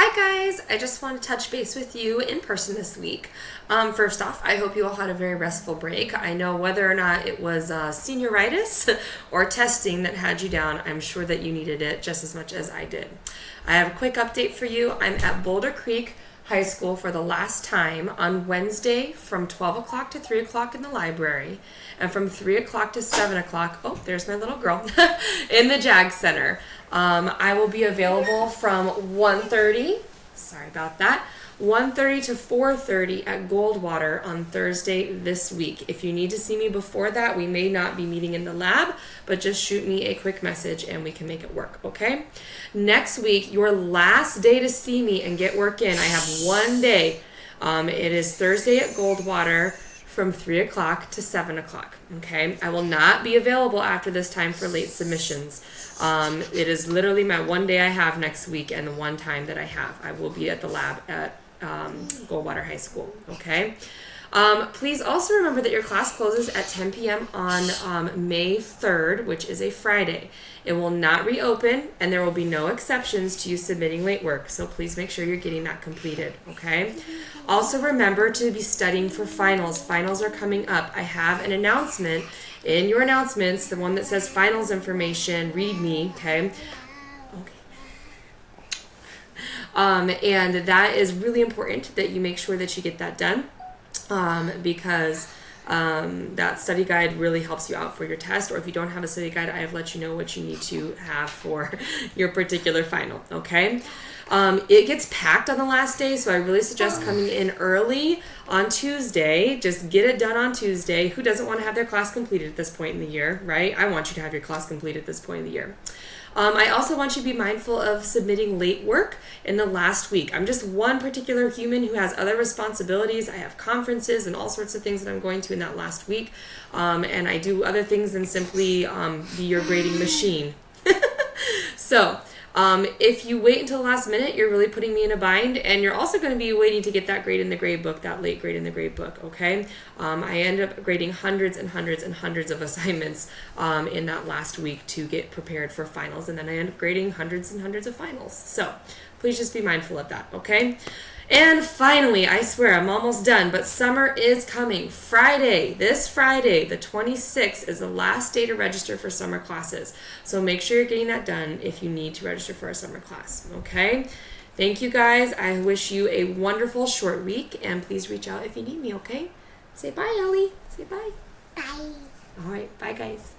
Hi guys, I just want to touch base with you in person this week. First off, I hope you all had a very restful break. I know whether or not it was senioritis or testing that had you down, I'm sure that you needed it just as much as I did. I have a quick update for you. I'm at Boulder Creek High School for the last time on Wednesday from 12 o'clock to 3 o'clock in the library, and from 3 o'clock to 7 o'clock, oh, there's my little girl, in the JAG Center. I will be available from 1:30, sorry about that, 1:30 to 4:30 at Goldwater on Thursday this week. If you need to see me before that, we may not be meeting in the lab, but just shoot me a quick message and we can make it work, okay? Next week, your last day to see me and get work in, I have one day. It is Thursday at Goldwater from 3 o'clock to 7 o'clock, okay? I will not be available after this time for late submissions. It is literally my one day I have next week and the one time that I have. I will be at the lab at Goldwater High School, okay? Please also remember that your class closes at 10 p.m. on May 3rd, which is a Friday. It will not reopen, and there will be no exceptions to you submitting late work, so please make sure you're getting that completed, okay? Also remember to be studying for finals. Finals are coming up. I have an announcement in your announcements, the one that says finals information, read me, okay? And that is really important that you make sure that you get that done. Because that study guide really helps you out for your test, or if you don't have a study guide, I have let you know what you need to have for your particular final, okay? It gets packed on the last day, so I really suggest coming in early on Tuesday. Just get it done on Tuesday. Who doesn't want to have their class completed at this point in the year, right? I want you to have your class completed at this point in the year. I also want you to be mindful of submitting late work in the last week. I'm just one particular human who has other responsibilities. I have conferences and all sorts of things that I'm going to in that last week. And I do other things than simply be your grading machine. So if you wait until the last minute, you're really putting me in a bind, and you're also going to be waiting to get that grade in the grade book, that late grade in the grade book, okay? I end up grading hundreds and hundreds and hundreds of assignments in that last week to get prepared for finals, and then I end up grading hundreds and hundreds of finals. So please just be mindful of that, okay? And finally, I swear I'm almost done, but summer is coming. Friday, this Friday, the 26th, is the last day to register for summer classes. So make sure you're getting that done if you need to register for a summer class, okay? Thank you guys. I wish you a wonderful short week, and please reach out if you need me, okay? Say bye, Ellie. Say bye. Bye. All right, bye guys.